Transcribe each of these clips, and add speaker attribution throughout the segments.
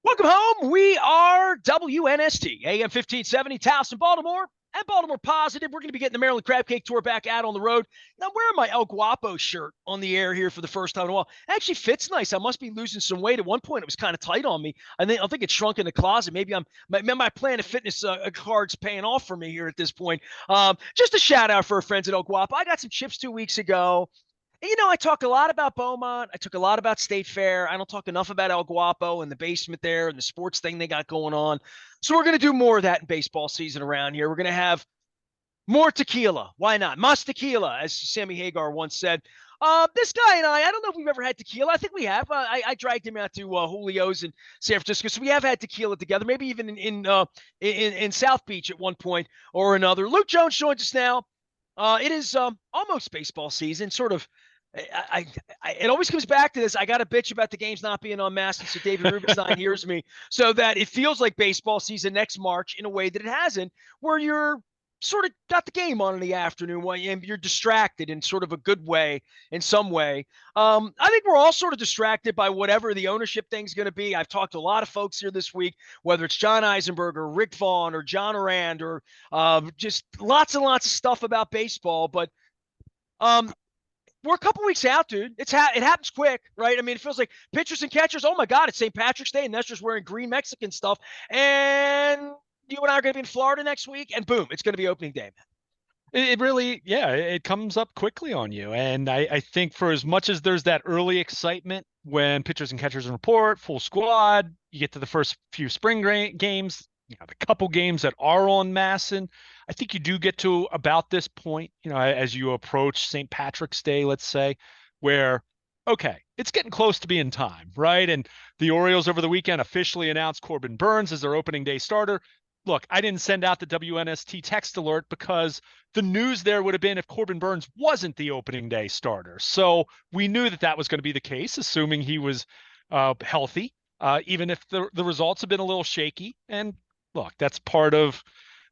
Speaker 1: Welcome home. We are WNST, AM 1570, Towson, Baltimore, and Baltimore Positive. We're going to be getting the Maryland Crab Cake Tour back out on the road. Now, I'm wearing my El Guapo shirt on the air here for the first time in a while. It actually fits nice. I must be losing some weight. At one point, it was kind of tight on me. I think it shrunk in the closet. Maybe my Planet Fitness card's paying off for me here at this point. Just a shout out for our friends at El Guapo. I got some chips 2 weeks ago. I talk a lot about Beaumont. I talk a lot about State Fair. I don't talk enough about El Guapo and the basement there and the sports thing they got going on. So we're going to do more of that in baseball season around here. We're going to have more tequila. Why not? Mas tequila, as Sammy Hagar once said. This guy and I don't know if we've ever had tequila. I think we have. I dragged him out to Julio's in San Francisco, so we have had tequila together. Maybe even in South Beach at one point or another. Luke Jones joins us now. It is almost baseball season, sort of. It always comes back to this. I got a bitch about the games not being on Massey, so David Rubenstein hears me, so that it feels like baseball season next March in a way that it hasn't, where you're sort of got the game on in the afternoon and you're distracted in sort of a good way, in some way. I think we're all sort of distracted by whatever the ownership thing's going to be. I've talked to a lot of folks here this week, whether it's John Eisenberg or Rick Vaughn or John Arand or just lots and lots of stuff about baseball, but we're a couple weeks out, dude. It happens quick, right? I mean, it feels like pitchers and catchers. Oh my God, it's St. Patrick's Day, and Nestor's wearing green Mexican stuff, and you and I are going to be in Florida next week, and boom, it's going to be opening day, man.
Speaker 2: It really, yeah, it comes up quickly on you. And I think for as much as there's that early excitement when pitchers and catchers report, full squad, you get to the first few spring games, the couple games that are on Masson, I think you do get to about this point, as you approach St. Patrick's Day, let's say, where, okay, it's getting close to being time, right? And the Orioles over the weekend officially announced Corbin Burnes as their opening day starter. Look, I didn't send out the WNST text alert because the news there would have been if Corbin Burnes wasn't the opening day starter. So we knew that was going to be the case, assuming he was healthy, even if the results have been a little shaky. And look, that's part of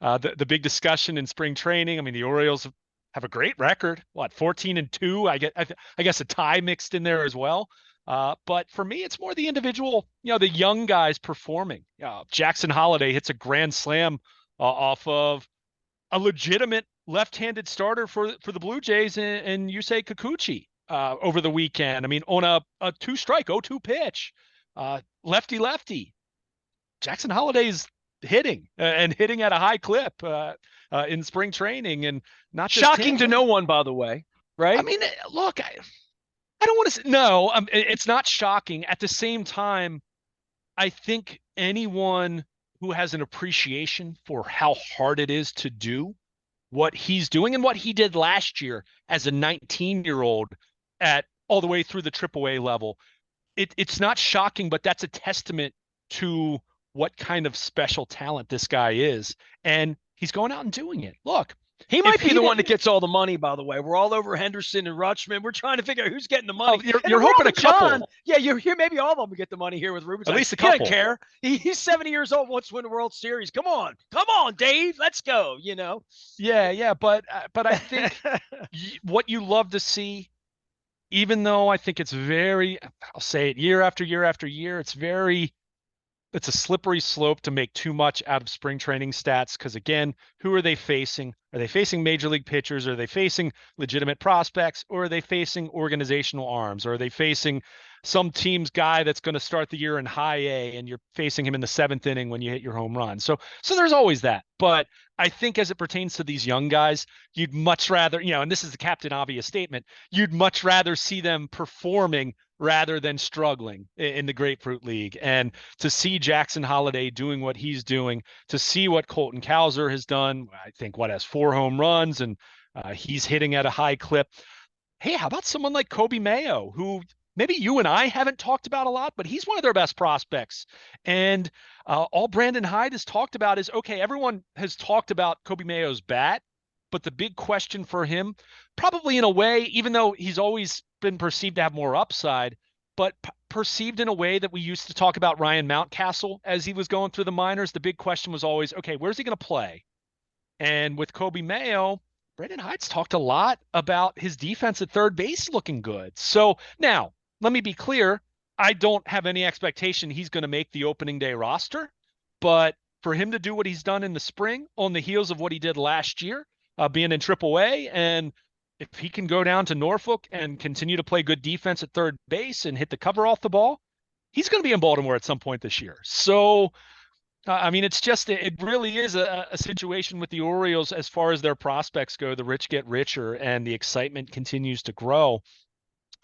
Speaker 2: the big discussion in spring training. I mean, the Orioles have a great record. 14-2? I guess a tie mixed in there as well. But for me, it's more the individual, the young guys performing. Jackson Holliday hits a grand slam off of a legitimate left-handed starter for the Blue Jays and Yusei Kikuchi over the weekend. I mean, on a two-strike, 0-2 pitch, lefty. Jackson Holliday's hitting and hitting at a high clip in spring training, and not just
Speaker 1: shocking to no one, by the way, right?
Speaker 2: I mean, look, I don't want to say no. It's not shocking. At the same time, I think anyone who has an appreciation for how hard it is to do what he's doing and what he did last year as a 19-year-old at all the way through the AAA level, it's not shocking, but that's a testament to what kind of special talent this guy is. And he's going out and doing it. Look,
Speaker 1: he might be the one that gets all the money, by the way. We're all over Henderson and Rutschman. We're trying to figure out who's getting the money.
Speaker 2: You're hoping a couple.
Speaker 1: John, yeah, you're here. Maybe all of them will get the money here with Rubens.
Speaker 2: At least a couple.
Speaker 1: He doesn't care. He's 70 years old, wants to win the World Series. Come on, Dave. Let's go,
Speaker 2: Yeah. But I think what you love to see, even though I think it's I'll say it year after year after year, it's a slippery slope to make too much out of spring training stats because, again, who are they facing? Are they facing major league pitchers? Are they facing legitimate prospects? Or are they facing organizational arms? Or are they facing some team's guy that's going to start the year in high A and you're facing him in the seventh inning when you hit your home run? So there's always that. But I think as it pertains to these young guys, you'd much rather, and this is the Captain Obvious statement, you'd much rather see them performing rather than struggling in the Grapefruit League. And to see Jackson Holliday doing what he's doing, to see what Colton Cowser has done, I think has 4 home runs and he's hitting at a high clip. Hey, how about someone like Kobe Mayo, who maybe you and I haven't talked about a lot, but he's one of their best prospects. And all Brandon Hyde has talked about is, okay, everyone has talked about Kobe Mayo's bat, but the big question for him, probably in a way, even though he's always been perceived to have more upside, but perceived in a way that we used to talk about Ryan Mountcastle as he was going through the minors, the big question was always, okay, where's he going to play? And with Kobe Mayo, Brandon Hyde's talked a lot about his defense at third base looking good. So now, let me be clear, I don't have any expectation he's going to make the opening day roster, but for him to do what he's done in the spring on the heels of what he did last year, being in AAA, and if he can go down to Norfolk and continue to play good defense at third base and hit the cover off the ball, he's going to be in Baltimore at some point this year. So, I mean, it's just, it really is a situation with the Orioles as far as their prospects go. The rich get richer and the excitement continues to grow.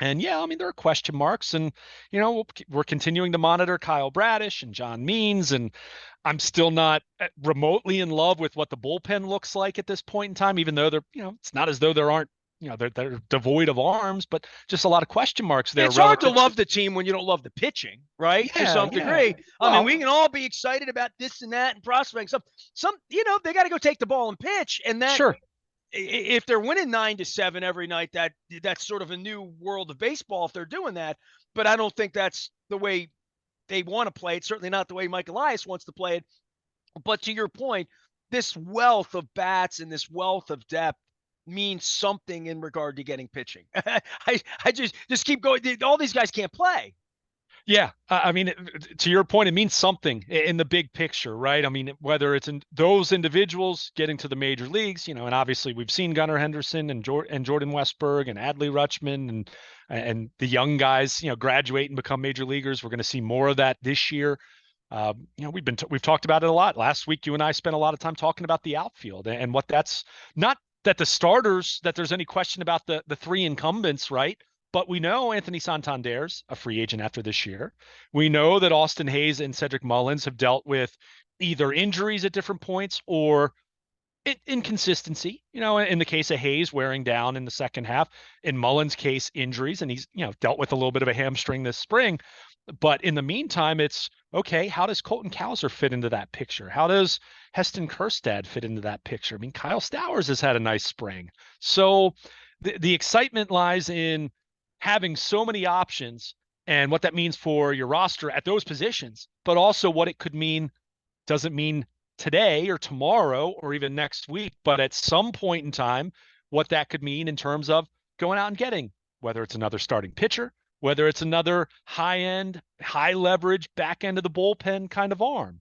Speaker 2: And yeah, I mean, there are question marks, and we're continuing to monitor Kyle Bradish and John Means, and I'm still not remotely in love with what the bullpen looks like at this point in time, even though it's not as though there aren't, they're devoid of arms, but just a lot of question marks there
Speaker 1: It's hard to
Speaker 2: relative
Speaker 1: love the team when you don't love the pitching, right? To
Speaker 2: yeah,
Speaker 1: some
Speaker 2: yeah.
Speaker 1: degree. I mean,
Speaker 2: Well,
Speaker 1: we can all be excited about this and that and prospecting. Some, they got to go take the ball and pitch, and that
Speaker 2: sure.
Speaker 1: if they're winning 9-7 every night, that's sort of a new world of baseball if they're doing that. But I don't think that's the way they want to play it. Certainly not the way Mike Elias wants to play it. But to your point, this wealth of bats and this wealth of depth means something in regard to getting pitching. I just keep going. All these guys can't play.
Speaker 2: Yeah, I mean, to your point, it means something in the big picture, right? I mean, whether it's in those individuals getting to the major leagues, and obviously we've seen Gunnar Henderson and Jordan Westberg and Adley Rutschman and the young guys, graduate and become major leaguers. We're going to see more of that this year. We've talked about it a lot. Last week, you and I spent a lot of time talking about the outfield and what that's not that the starters, that there's any question about the three incumbents, right? But we know Anthony Santander's a free agent after this year. We know that Austin Hayes and Cedric Mullins have dealt with either injuries at different points or inconsistency. In the case of Hayes, wearing down in the second half. In Mullins' case, injuries, and he's dealt with a little bit of a hamstring this spring. But in the meantime, it's okay. How does Colton Cowser fit into that picture? How does Heston Kjerstad fit into that picture? I mean, Kyle Stowers has had a nice spring. So the excitement lies in having so many options and what that means for your roster at those positions, but also what it could mean. Doesn't mean today or tomorrow or even next week, but at some point in time, what that could mean in terms of going out and getting, whether it's another starting pitcher, whether it's another high-end, high-leverage, back end of the bullpen kind of arm.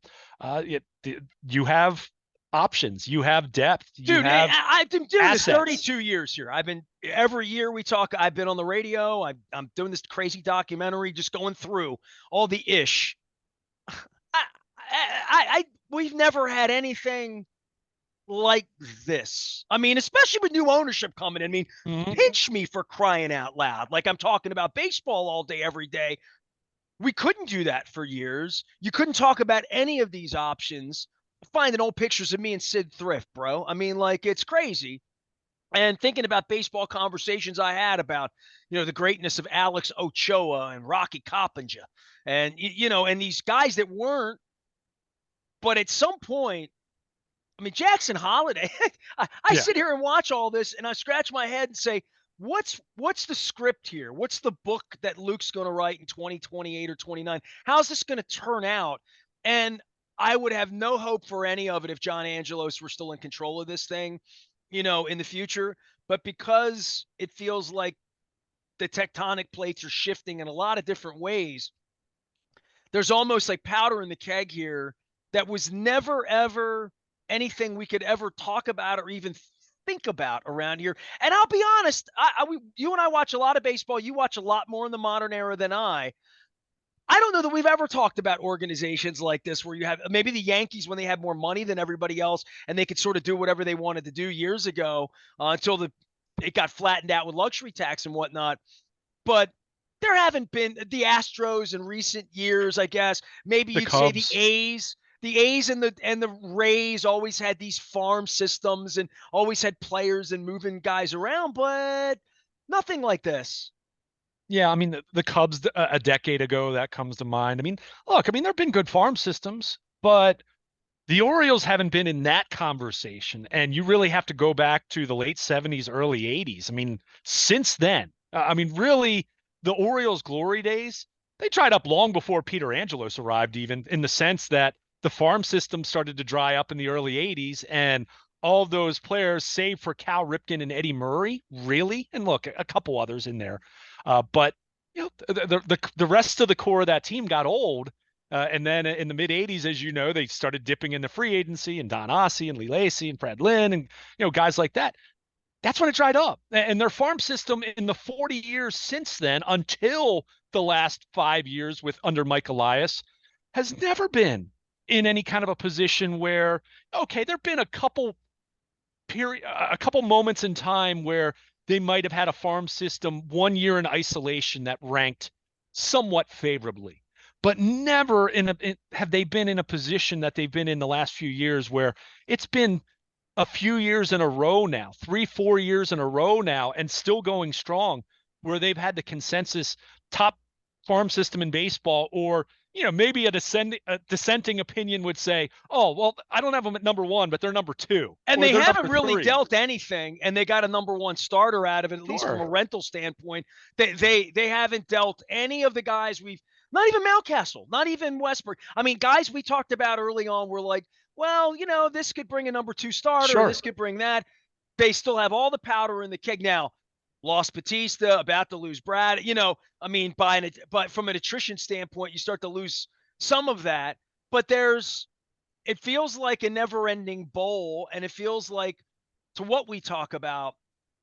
Speaker 2: You have options, you have depth,
Speaker 1: Dude, I've been doing
Speaker 2: assets.
Speaker 1: this 32 years here. Every year we talk, I've been on the radio. I'm doing this crazy documentary, just going through all the ish. We've never had anything like this. I mean, especially with new ownership coming in. I mean, pitch me for crying out loud. Like I'm talking about baseball all day, every day. We couldn't do that for years. You couldn't talk about any of these options. Finding old pictures of me and Sid Thrift, bro. I mean, like it's crazy. And thinking about baseball conversations I had about, the greatness of Alex Ochoa and Rocky Coppinger and, and these guys that weren't. But at some point, I mean, Jackson Holiday, I sit here and watch all this and I scratch my head and say, what's the script here? What's the book that Luke's going to write in 2028 or 29? How's this going to turn out? And I would have no hope for any of it if John Angelos were still in control of this thing, in the future. But because it feels like the tectonic plates are shifting in a lot of different ways, there's almost like powder in the keg here that was never, ever anything we could ever talk about or even think about around here. And I'll be honest, you and I watch a lot of baseball. You watch a lot more in the modern era than I. I don't know that we've ever talked about organizations like this where you have maybe the Yankees when they had more money than everybody else and they could sort of do whatever they wanted to do years ago until it got flattened out with luxury tax and whatnot. But there haven't been the Astros in recent years, I guess. Maybe
Speaker 2: The
Speaker 1: you'd say
Speaker 2: Cubs.
Speaker 1: the A's and the Rays always had these farm systems and always had players and moving guys around, but nothing like this.
Speaker 2: Yeah, I mean, the Cubs a decade ago, that comes to mind. I mean, look, there have been good farm systems, but the Orioles haven't been in that conversation. And you really have to go back to the late 70s, early 80s. I mean, since then, really, the Orioles' glory days, they dried up long before Peter Angelos arrived, even in the sense that the farm system started to dry up in the early 80s. And all of those players, save for Cal Ripken and Eddie Murray, really, and look, a couple others in there. But the rest of the core of that team got old. And then in the mid 80s, as you know, they started dipping into free agency and Don Ossie and Lee Lacy and Fred Lynn and, guys like that. That's when it dried up. And their farm system in the 40 years since then, until the last 5 years with under Mike Elias, has never been in any kind of a position where, okay, there've been a couple moments in time where they might have had a farm system 1 year in isolation that ranked somewhat favorably, but never have they been in a position that they've been in the last few years where it's been a few years in a row now, 3-4 years in a row now, and still going strong, where they've had the consensus top farm system in baseball. Or maybe a dissenting opinion would say, oh, well, I don't have them at number one, but they're number two.
Speaker 1: And
Speaker 2: or
Speaker 1: they
Speaker 2: they're
Speaker 1: haven't
Speaker 2: number
Speaker 1: really
Speaker 2: three.
Speaker 1: dealt anything, and they got a number one starter out of it, at least from a rental standpoint. They haven't dealt any of the guys not even Mountcastle, not even Westbrook. I mean, guys we talked about early on were like, well, this could bring a number two starter,
Speaker 2: Sure.
Speaker 1: this could bring that. They still have all the powder in the keg. Now, lost Batista, about to lose Brad. I mean, but from an attrition standpoint, you start to lose some of that. But it feels like a never-ending bowl, and it feels like, to what we talk about,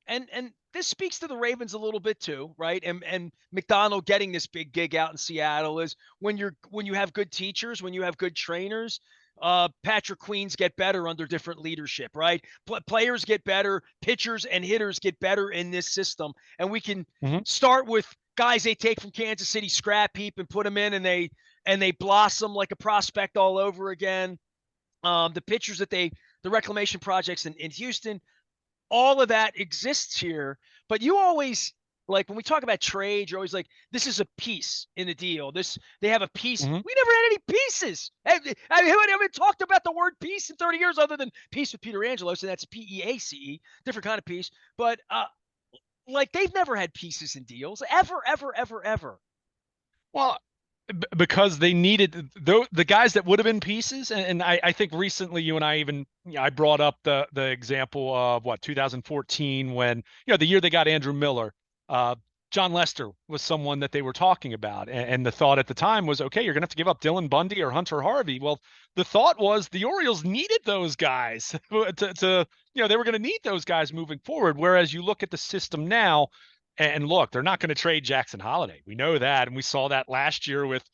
Speaker 1: and this speaks to the Ravens a little bit too, right? And McDonald getting this big gig out in Seattle is when you have good teachers, when you have good trainers. Patrick Queens get better under different leadership, right? Players get better, pitchers and hitters get better in this system, and we can start with guys they take from Kansas City scrap heap and put them in, and they blossom like a prospect all over again. The pitchers the reclamation projects in Houston, all of that exists here. But you always, like, when we talk about trades, you're always like, this is a piece in the deal. They have a piece. We never had any pieces. I mean, who haven't talked about the word piece in 30 years other than Peace with Peter Angelos, and that's PEACE, different kind of piece. But like, they've never had pieces in deals ever, ever, ever, ever.
Speaker 2: Well, because they needed the guys that would have been pieces. And I think recently you and I even, I brought up the example of 2014, when, the year they got Andrew Miller, John Lester was someone that they were talking about. And the thought at the time was, okay, you're going to have to give up Dylan Bundy or Hunter Harvey. Well, the thought was the Orioles needed those guys to they were going to need those guys moving forward. Whereas you look at the system now, and look, they're not going to trade Jackson Holliday. We know that. And we saw that last year with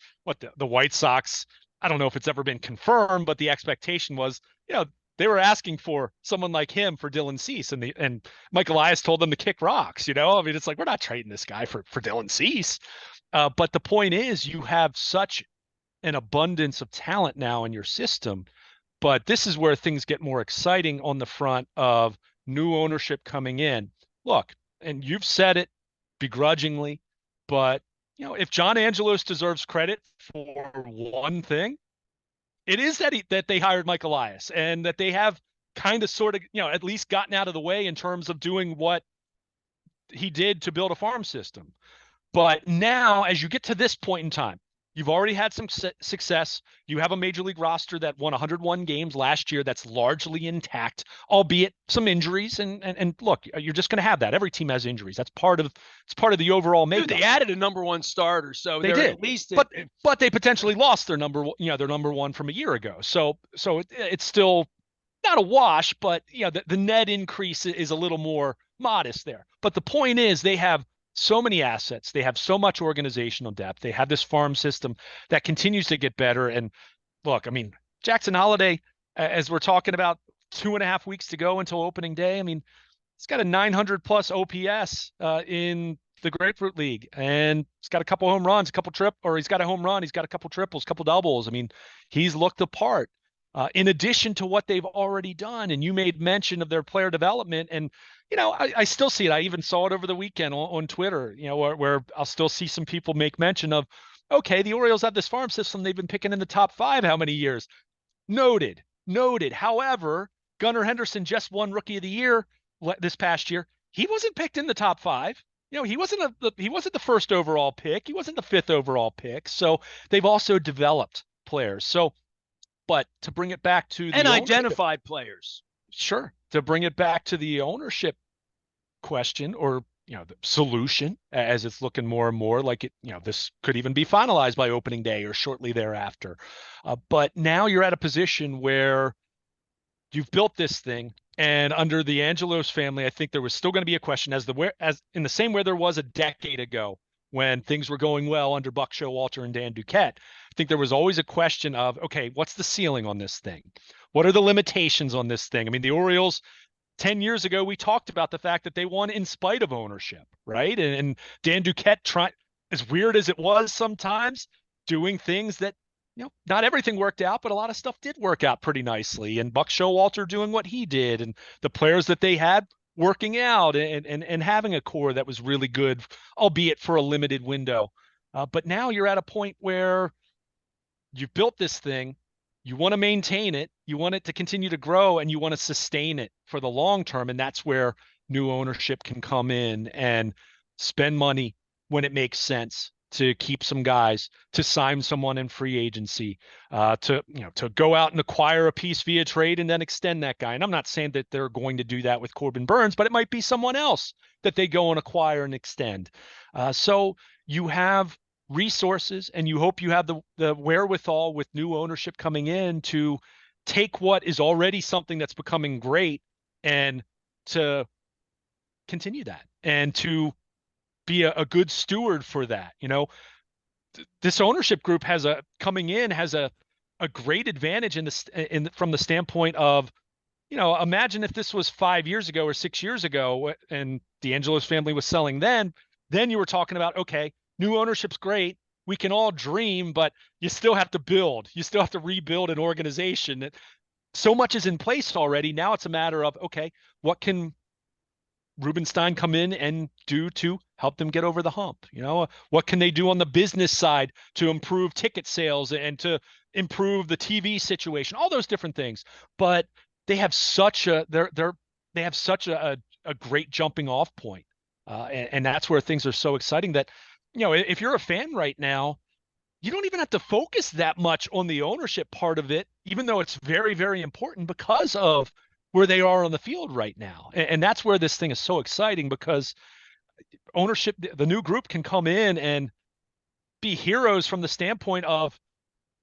Speaker 2: the White Sox. I don't know if it's ever been confirmed, but the expectation was, they were asking for someone like him for Dylan Cease. And Mike Elias told them to kick rocks. I mean, it's like, we're not trading this guy for Dylan Cease. But the point is, you have such an abundance of talent now in your system. But this is where things get more exciting on the front of new ownership coming in. Look, and you've said it begrudgingly, but if John Angelos deserves credit for one thing, it is that they hired Mike Elias, and that they have kind of sort of at least gotten out of the way in terms of doing what he did to build a farm system. But now, as you get to this point in time, you've already had some success. You have a major league roster that won 101 games last year that's largely intact, albeit some injuries. And look, you're just going to have that. Every team has injuries. It's part of the overall makeup.
Speaker 1: Dude, they added a number one starter, so
Speaker 2: they did.
Speaker 1: At least
Speaker 2: but they potentially lost their number one from a year ago. So it's still not a wash, but the net increase is a little more modest there. But the point is, they have so many assets. They have so much organizational depth. They have this farm system that continues to get better. And look, I mean, Jackson Holliday, as we're talking about 2.5 weeks to go until opening day, I mean, he's got a 900 plus OPS in the Grapefruit League, and he's got a couple home runs, he's got a home run, he's got a couple triples, couple doubles. I mean, he's looked the part. In addition to what they've already done. And you made mention of their player development. And, I still see it. I even saw it over the weekend on Twitter, where I'll still see some people make mention of, okay, the Orioles have this farm system. They've been picking in the top 5 how many years? Noted. However, Gunnar Henderson just won Rookie of the Year this past year. He wasn't picked in the top 5. He wasn't the first overall pick. He wasn't the 5th overall pick. So they've also developed players. So, but to bring it back to the
Speaker 1: identified players.
Speaker 2: Sure. To bring it back to the ownership question, or the solution, as it's looking more and more like this could even be finalized by opening day or shortly thereafter. But now you're at a position where you've built this thing, and under the Angelos family, I think there was still going to be a question as in the same way there was a decade ago when things were going well under Buck Showalter and Dan Duquette. I think there was always a question of, okay, what's the ceiling on this thing? What are the limitations on this thing? I mean, the Orioles 10 years ago, we talked about the fact that they won in spite of ownership, right? And Dan Duquette, as weird as it was sometimes, doing things that, not everything worked out, but a lot of stuff did work out pretty nicely. And Buck Showalter doing what he did, and the players that they had working out, and having a core that was really good, albeit for a limited window. But now you're at a point where you've built this thing, you want to maintain it, you want it to continue to grow, and you want to sustain it for the long term. And that's where new ownership can come in and spend money when it makes sense to keep some guys, to sign someone in free agency, to go out and acquire a piece via trade and then extend that guy. And I'm not saying that they're going to do that with Corbin Burns, but it might be someone else that they go and acquire and extend. So you have resources, and you hope you have the wherewithal with new ownership coming in to take what is already something that's becoming great and to continue that and to be a good steward for that. This ownership group has a great advantage from the standpoint of, imagine if this was 5 years ago or 6 years ago and the Angelos family was selling then you were talking about, okay, new ownership's great. We can all dream, but you still have to build. You still have to rebuild an organization. So much is in place already. Now it's a matter of, okay, what can Rubenstein come in and do to help them get over the hump? What can they do on the business side to improve ticket sales and to improve the TV situation? All those different things. But they have such a great jumping off point. And that's where things are so exciting that, if you're a fan right now, you don't even have to focus that much on the ownership part of it, even though it's very, very important because of where they are on the field right now. And that's where this thing is so exciting, because ownership, the new group can come in and be heroes from the standpoint of,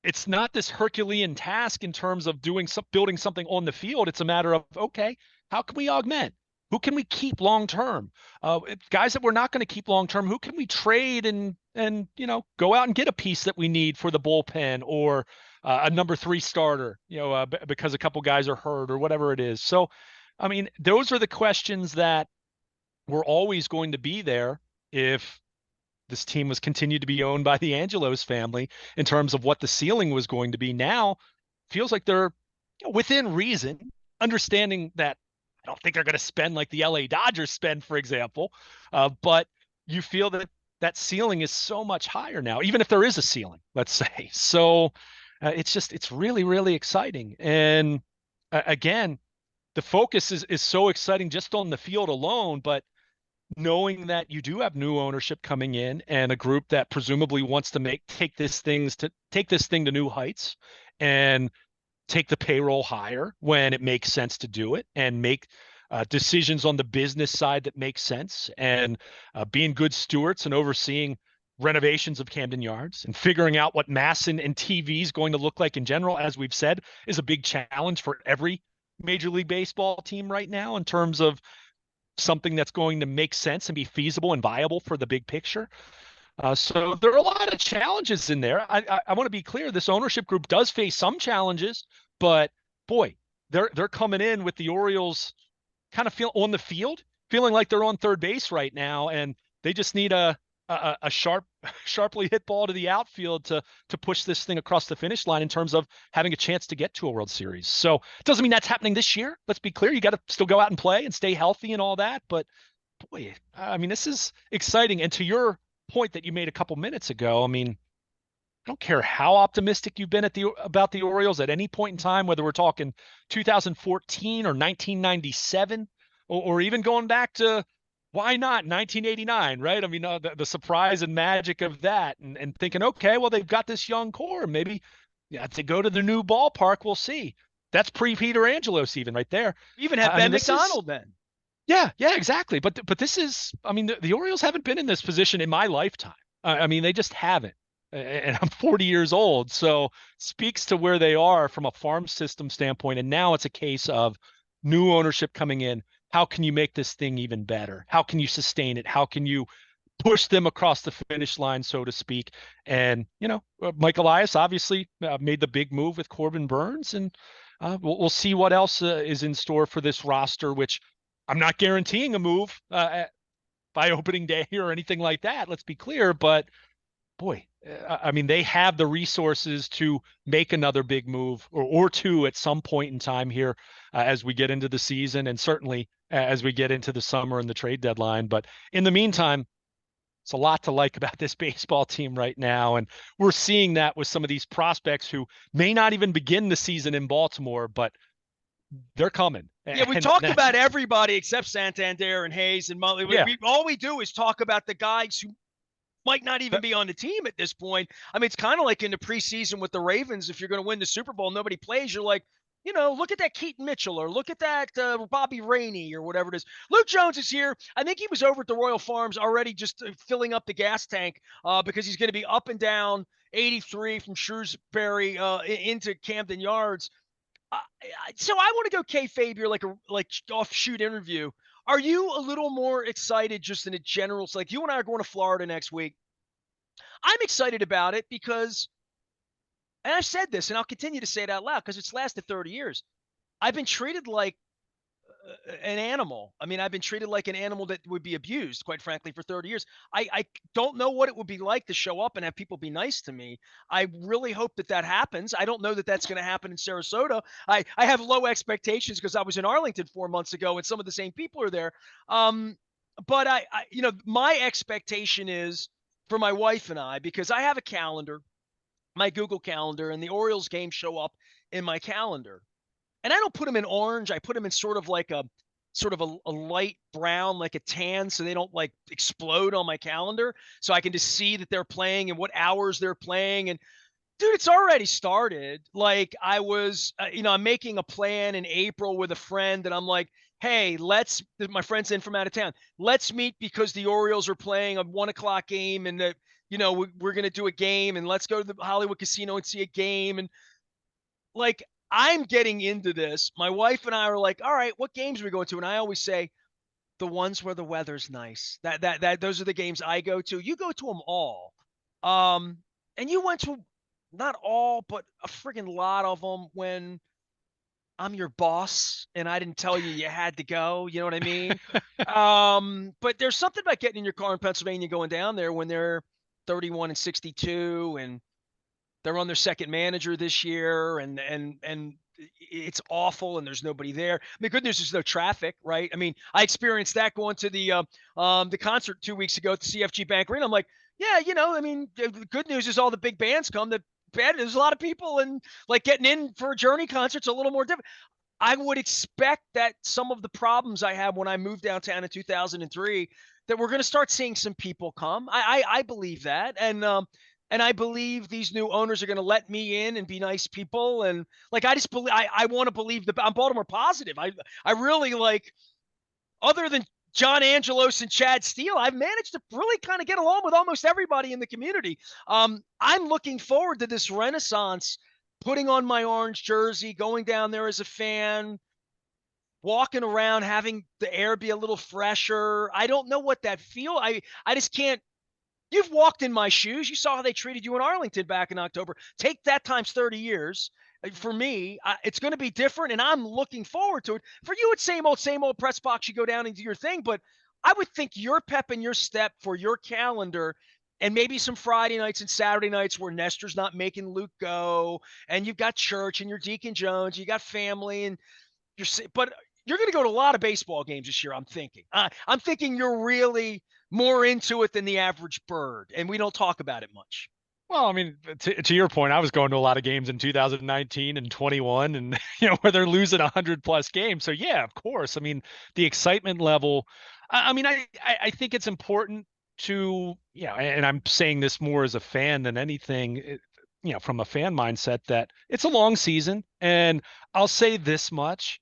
Speaker 2: it's not this Herculean task in terms of building something on the field. It's a matter of, okay, how can we augment? Who can we keep long term? Guys that we're not going to keep long term, who can we trade and go out and get a piece that we need for the bullpen, or a number 3 starter, because a couple guys are hurt or whatever it is. So, I mean, those are the questions that were always going to be there if this team was continued to be owned by the Angelos family, in terms of what the ceiling was going to be. Now feels like they're within reason, understanding that I don't think they're going to spend like the LA Dodgers spend, for example. But you feel that that ceiling is so much higher now, even if there is a ceiling, let's say. So it's really, really exciting. And again, the focus is so exciting just on the field alone, but knowing that you do have new ownership coming in and a group that presumably wants to take this thing to new heights and take the payroll higher when it makes sense to do it, and make decisions on the business side that make sense, and being good stewards and overseeing renovations of Camden Yards and figuring out what Masson and TV is going to look like in general, as we've said, is a big challenge for every Major League Baseball team right now, in terms of something that's going to make sense and be feasible and viable for the big picture. So there are a lot of challenges in there. I want to be clear. This ownership group does face some challenges, but boy, they're coming in with the Orioles kind of feel on the field, feeling like they're on third base right now, and they just need a sharply hit ball to the outfield to push this thing across the finish line in terms of having a chance to get to a World Series. So it doesn't mean that's happening this year. Let's be clear. You got to still go out and play and stay healthy and all that. But boy, I mean, this is exciting. And to your point that you made a couple minutes ago, I mean, I don't care how optimistic you've been about the Orioles at any point in time, whether we're talking 2014 or 1997, or even going back to, why not 1989, right? I mean, the surprise and magic of that, and thinking, okay, well, they've got this young core, maybe to go to the new ballpark, we'll see. That's pre-Peter Angelos even right there.
Speaker 1: Even have Ben McDonald then.
Speaker 2: Yeah, exactly. But this is, I mean, the Orioles haven't been in this position in my lifetime. I mean, they just haven't. And I'm 40 years old, so speaks to where they are from a farm system standpoint. And now it's a case of new ownership coming in. How can you make this thing even better? How can you sustain it? How can you push them across the finish line, so to speak? And, Mike Elias obviously made the big move with Corbin Burns, and we'll see what else is in store for this roster, which I'm not guaranteeing a move by opening day or anything like that. Let's be clear, but boy, I mean, they have the resources to make another big move or two at some point in time here as we get into the season, and certainly as we get into the summer and the trade deadline. But in the meantime, it's a lot to like about this baseball team right now. And we're seeing that with some of these prospects who may not even begin the season in Baltimore, but they're coming.
Speaker 1: Yeah, we
Speaker 2: And
Speaker 1: talked
Speaker 2: that's,
Speaker 1: about everybody except Santander and Hayes and Motley.
Speaker 2: yeah,
Speaker 1: All we do is talk about the guys who might not even
Speaker 2: that,
Speaker 1: be on the team at this point. I mean, it's kind of like in the preseason with the Ravens. If you're going to win the Super Bowl, nobody plays. You're like, look at that Keaton Mitchell or look at that Bobby Rainey or whatever it is. Luke Jones is here. I think he was over at the Royal Farms already just filling up the gas tank because he's going to be up and down 83 from Shrewsbury into Camden Yards. So I want to go kayfabe here, like a offshoot interview. Are you a little more excited just in a general? Like you and I are going to Florida next week. I'm excited about it because, and I've said this, and I'll continue to say it out loud because it's lasted 30 years. I've been treated like an animal. I mean, I've been treated like an animal that would be abused, quite frankly, for 30 years. I don't know what it would be like to show up and have people be nice to me. I really hope that that happens. I don't know that that's going to happen in Sarasota. I have low expectations because I was in Arlington 4 months ago and some of the same people are there. But my expectation is for my wife and I, because I have a calendar, my Google Calendar, and the Orioles games show up in my calendar. And I don't put them in orange. I put them in sort of like a light brown, like a tan, so they don't like explode on my calendar. So I can just see that they're playing and what hours they're playing. And dude, it's already started. Like I was, I'm making a plan in April with a friend, and I'm like, hey, my friend's in from out of town. Let's meet because the Orioles are playing a 1 o'clock game, and we're gonna do a game, and let's go to the Hollywood Casino and see a game. And like I'm getting into this. My wife and I are like, all right, what games are we going to? And I always say the ones where the weather's nice. That those are the games I go to. You go to them all. And you went to not all, but a friggin' lot of them when I'm your boss and I didn't tell you had to go. You know what I mean? But there's something about getting in your car in Pennsylvania going down there when they're 31 and 62 and they're on their second manager this year, and it's awful, and there's nobody there. I mean, good news is no traffic, right? I mean, I experienced that going to the concert 2 weeks ago at the CFG Bank Arena. I'm like, yeah, I mean, the good news is all the big bands come. The bad there's a lot of people, and like getting in for a Journey concert's a little more difficult. I would expect that some of the problems I had when I moved downtown in 2003, that we're going to start seeing some people come. I believe that, and I believe these new owners are going to let me in and be nice people. And like I just believe I want to believe that I'm Baltimore positive. I really like, other than John Angelos and Chad Steele, I've managed to really kind of get along with almost everybody in the community. I'm looking forward to this renaissance, putting on my orange jersey, going down there as a fan, walking around, having the air be a little fresher. I don't know what that feel. I just can't. You've walked in my shoes. You saw how they treated you in Arlington back in October. Take that times 30 years. For me, it's going to be different, and I'm looking forward to it. For you, it's same old press box. You go down and do your thing, but I would think your pep and your step for your calendar, and maybe some Friday nights and Saturday nights where Nestor's not making Luke go, and you've got church and your Deacon Jones, you got family, and but you're going to go to a lot of baseball games this year. I'm thinking you're really more into it than the average bird, and we don't talk about it much.
Speaker 2: well, I mean, to your point, I was going to a lot of games in 2019 and 21, and where they're losing 100 plus games. So yeah, of course. I mean, the excitement level. I mean, I think it's important to, and I'm saying this more as a fan than anything, from a fan mindset, that it's a long season. And I'll say this much: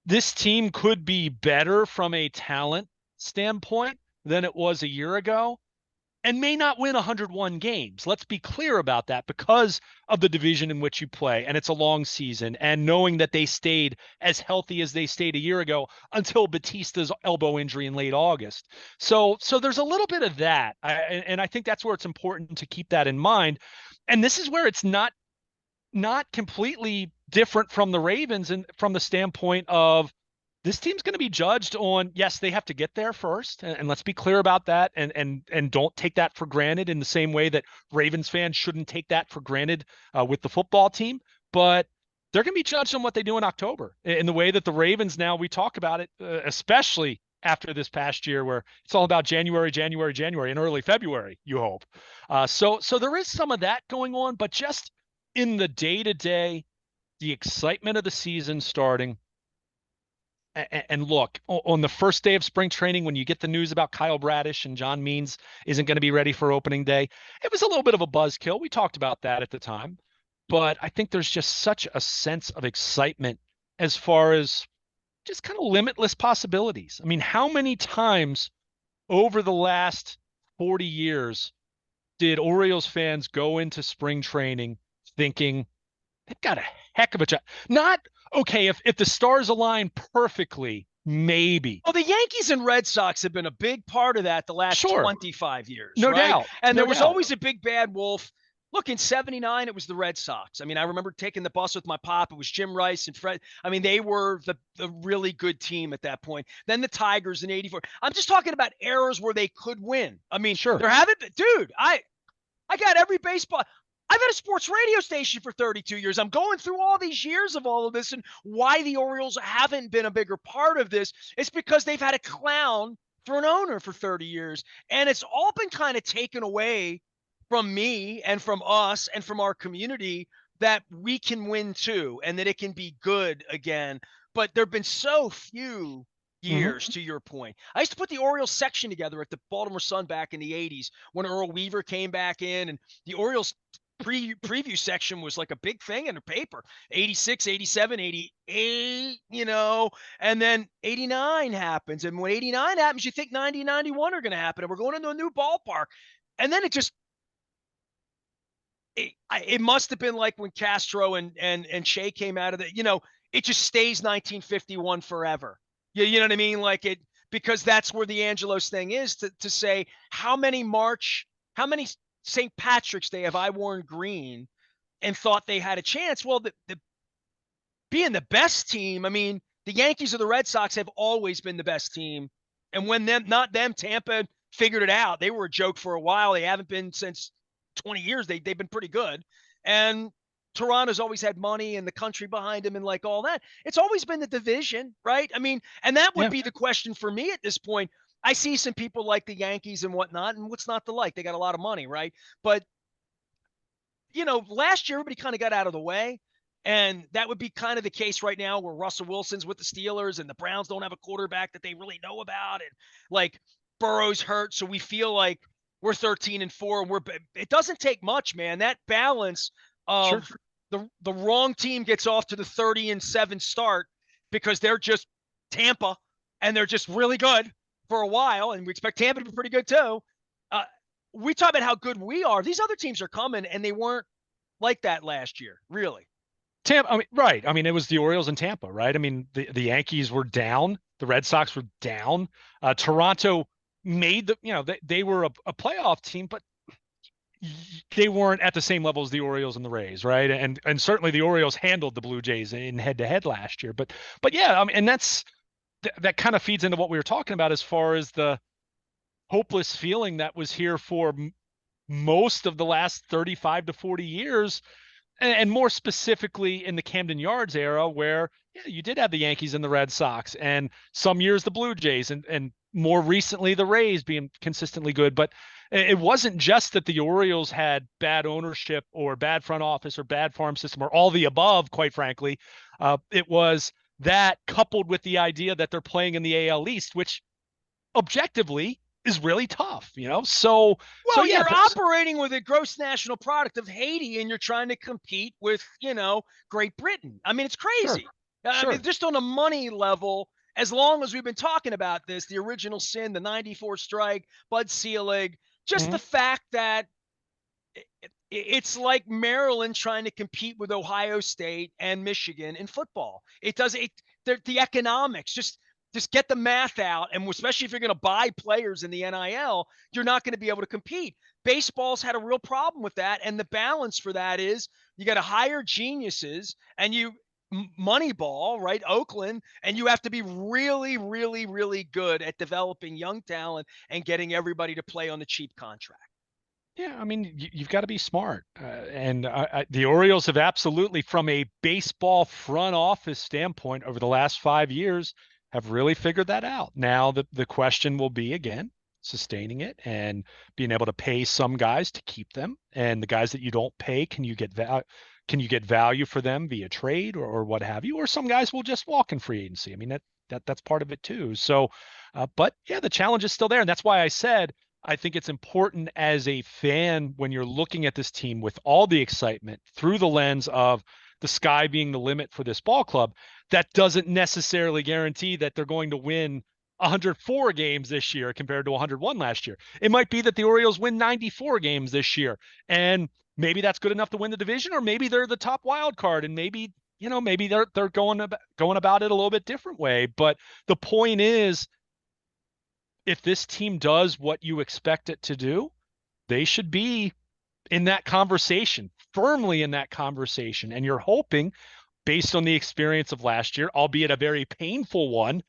Speaker 2: this team could be better from a talent standpoint than it was a year ago and may not win 101 games. Let's be clear about that because of the division in which you play. And it's a long season. And knowing that they stayed as healthy as they stayed a year ago until Batista's elbow injury in late August. So there's a little bit of that. And I think that's where it's important to keep that in mind. And this is where it's not completely different from the Ravens and from the standpoint of this team's going to be judged on, yes, they have to get there first, and let's be clear about that, and don't take that for granted in the same way that Ravens fans shouldn't take that for granted with the football team. But they're going to be judged on what they do in October in the way that the Ravens now, we talk about it, especially after this past year where it's all about January, and early February, you hope. So there is some of that going on, but just in the day-to-day, the excitement of the season starting. And look, on the first day of spring training, when you get the news about Kyle Bradish and John Means isn't going to be ready for opening day, it was a little bit of a buzzkill. We talked about that at the time. But I think there's just such a sense of excitement as far as just kind of limitless possibilities. I mean, how many times over the last 40 years did Orioles fans go into spring training thinking they've got a heck of a job? Not, okay, if the stars align perfectly, maybe.
Speaker 1: Well, the Yankees and Red Sox have been a big part of that the last
Speaker 2: Sure.
Speaker 1: 25 years.
Speaker 2: No
Speaker 1: right?
Speaker 2: doubt.
Speaker 1: And
Speaker 2: No
Speaker 1: there was
Speaker 2: doubt.
Speaker 1: always a big bad wolf. Look, in 79, it was the Red Sox. I mean, I remember taking the bus with my pop. It was Jim Rice and Fred. I mean, they were the really good team at that point. Then the Tigers in 84. I'm just talking about eras where they could win. I mean,
Speaker 2: Sure.
Speaker 1: there haven't been, dude, I got every baseball. I've had a sports radio station for 32 years. I'm going through all these years of all of this, and why the Orioles haven't been a bigger part of this. It's because they've had a clown for an owner for 30 years, and it's all been kind of taken away from me and from us and from our community that we can win too, and that it can be good again. But there've been so few years, to your point. I used to put the Orioles section together at the Baltimore Sun back in the 80s when Earl Weaver came back in, and the Orioles preview section was like a big thing in the paper. 86, 87, 88, and then 89 happens. And when 89 happens, you think 90, 91 are going to happen. And we're going into a new ballpark. And then it must have been like when Castro and Shea came out of the, it just stays 1951 forever. You know what I mean? Like because that's where the Angelos thing is to say how many St. Patrick's Day have I worn green and thought they had a chance? Well, the being the best team, I mean, the Yankees or the Red Sox have always been the best team. And when Tampa figured it out. They were a joke for a while. They haven't been since 20 years. They've been pretty good. And Toronto's always had money and the country behind him and like all that. It's always been the division, right? I mean, and that would be the question for me at this point. I see some people like the Yankees and whatnot, and what's not to like? They got a lot of money, right? But, last year, everybody kind of got out of the way. And that would be kind of the case right now where Russell Wilson's with the Steelers and the Browns don't have a quarterback that they really know about. And like Burrow's hurt. So we feel like we're 13-4 and it doesn't take much, man. That balance of the wrong team gets off to the 30-7 start because they're just Tampa and they're just really good for a while. And we expect Tampa to be pretty good too. We talk about how good we are. These other teams are coming and they weren't like that last year, really.
Speaker 2: Tampa, I mean, right. I mean, it was the Orioles and Tampa, right? I mean, the Yankees were down. The Red Sox were down. Toronto made they were a playoff team, but they weren't at the same level as the Orioles and the Rays, right? And certainly the Orioles handled the Blue Jays in head-to-head last year. But yeah, I mean, and that kind of feeds into what we were talking about as far as the hopeless feeling that was here for most of the last 35 to 40 years. And more specifically in the Camden Yards era where you did have the Yankees and the Red Sox and some years the Blue Jays and more recently the Rays being consistently good. But it wasn't just that the Orioles had bad ownership or bad front office or bad farm system or all the above, quite frankly. It was that coupled with the idea that they're playing in the AL East, which objectively is really tough, So
Speaker 1: you're operating with a gross national product of Haiti, and you're trying to compete with, Great Britain. I mean, it's crazy.
Speaker 2: Sure.
Speaker 1: I mean,
Speaker 2: Sure.
Speaker 1: just on a money level, as long as we've been talking about this, the original sin, the 94 strike, Bud Selig, just the
Speaker 2: Mhm.
Speaker 1: fact that it's like Maryland trying to compete with Ohio State and Michigan in football. It does it. The economics just get the math out, and especially if you're going to buy players in the NIL, you're not going to be able to compete. Baseball's had a real problem with that, and the balance for that is you got to hire geniuses, and you Moneyball, right? Oakland, and you have to be really, really, really good at developing young talent and getting everybody to play on the cheap contract.
Speaker 2: Yeah, I mean, you've got to be smart. And the Orioles have absolutely, from a baseball front office standpoint, over the last 5 years, have really figured that out. Now, the question will be again, sustaining it and being able to pay some guys to keep them, and the guys that you don't pay, can you get value for them via trade or what have you? Or some guys will just walk in free agency. I mean, that's part of it too. So, but yeah, the challenge is still there, and that's why I said I think it's important as a fan when you're looking at this team with all the excitement through the lens of the sky being the limit for this ball club. That doesn't necessarily guarantee that they're going to win 104 games this year compared to 101 last year. It might be that the Orioles win 94 games this year, and maybe that's good enough to win the division, or maybe they're the top wild card, and maybe they're going about it a little bit different way. But the point is, if this team does what you expect it to do, they should be in that conversation, firmly in that conversation. And you're hoping, based on the experience of last year, albeit a very painful one,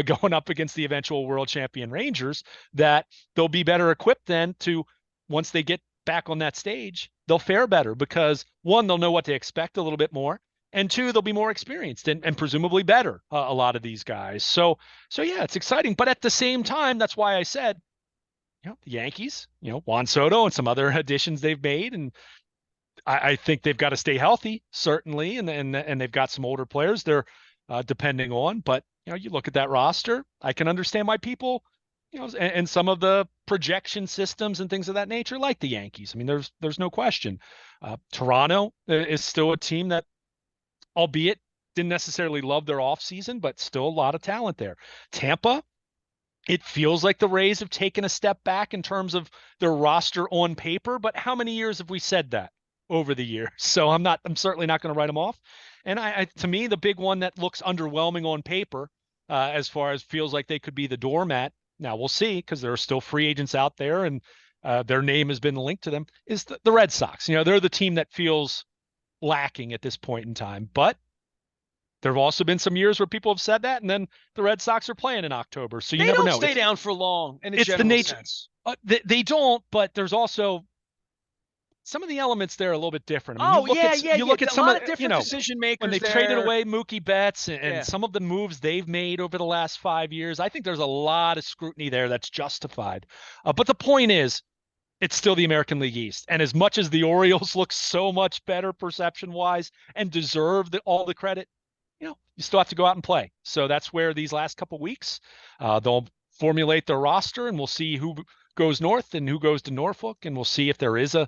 Speaker 2: going up against the eventual world champion Rangers, that they'll be better equipped then to, once they get back on that stage, they'll fare better because one, they'll know what to expect a little bit more. And two, they'll be more experienced and presumably better, a lot of these guys. So yeah, it's exciting. But at the same time, that's why I said, the Yankees, Juan Soto and some other additions they've made, and I think they've got to stay healthy, certainly, and they've got some older players they're depending on. But you look at that roster, I can understand why people, and some of the projection systems and things of that nature, like the Yankees. I mean, there's no question. Toronto is still a team that, albeit didn't necessarily love their offseason, but still a lot of talent there. Tampa, it feels like the Rays have taken a step back in terms of their roster on paper, but how many years have we said that over the years? So I'm certainly not going to write them off. And to me, the big one that looks underwhelming on paper, as far as feels like they could be the doormat. Now we'll see, because there are still free agents out there, and their name has been linked to them, is the Red Sox. They're the team that feels lacking at this point in time, but there have also been some years where people have said that, and then the Red Sox are playing in October, so you
Speaker 1: They
Speaker 2: never
Speaker 1: don't
Speaker 2: know.
Speaker 1: stay down for long in a
Speaker 2: It's the
Speaker 1: general
Speaker 2: nature.
Speaker 1: sense.
Speaker 2: They don't, but there's also some of the elements there are a little bit different. I mean,
Speaker 1: Oh, yeah, yeah,
Speaker 2: you
Speaker 1: yeah.
Speaker 2: look at
Speaker 1: A
Speaker 2: some of
Speaker 1: lot of different decision
Speaker 2: when
Speaker 1: makers
Speaker 2: they traded
Speaker 1: there.
Speaker 2: away Mookie Betts and
Speaker 1: Yeah.
Speaker 2: some of the moves they've made over the last 5 years. I think there's a lot of scrutiny there that's justified. But the point is, it's still the American League East. And as much as the Orioles look so much better perception wise and deserve all the credit, you still have to go out and play. So that's where these last couple weeks, they'll formulate their roster, and we'll see who goes north and who goes to Norfolk, and we'll see if there is a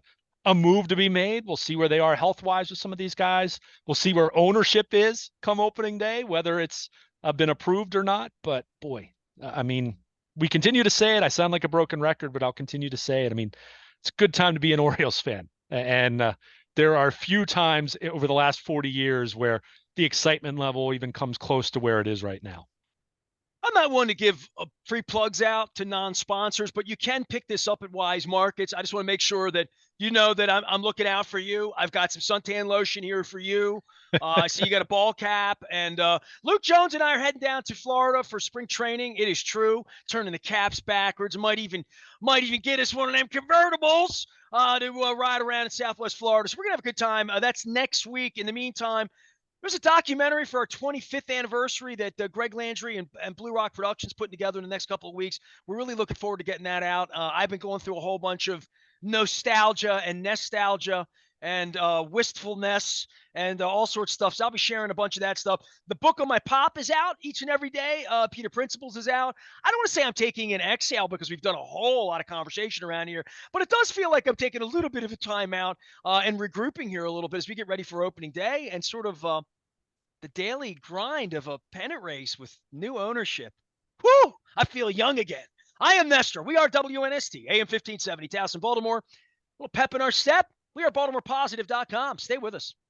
Speaker 2: move to be made. We'll see where they are health wise with some of these guys. We'll see where ownership is come opening day, whether it's been approved or not. But boy, I mean, we continue to say it. I sound like a broken record, but I'll continue to say it. I mean, it's a good time to be an Orioles fan, and there are few times over the last 40 years where the excitement level even comes close to where it is right now.
Speaker 1: I'm not one to give free plugs out to non-sponsors, but you can pick this up at Wise Markets. I just want to make sure that you know that I'm looking out for you. I've got some suntan lotion here for you. I see you got a ball cap, and Luke Jones and I are heading down to Florida for spring training. It is true, turning the caps backwards. Might even get us one of them convertibles to ride around in Southwest Florida. So we're gonna have a good time. That's next week. In the meantime, there's a documentary for our 25th anniversary that Greg Landry and Blue Rock Productions putting together in the next couple of weeks. We're really looking forward to getting that out. I've been going through a whole bunch of nostalgia and nostalgia and wistfulness and all sorts of stuff. So I'll be sharing a bunch of that stuff. The book on my pop is out each and every day. Peter Principles is out. I don't want to say I'm taking an exhale because we've done a whole lot of conversation around here, but it does feel like I'm taking a little bit of a time out and regrouping here a little bit as we get ready for opening day and sort of the daily grind of a pennant race with new ownership. Whoo! I feel young again. I am Nestor. We are WNST, AM 1570, Towson, Baltimore. A little pep in our step. We are BaltimorePositive.com. Stay with us.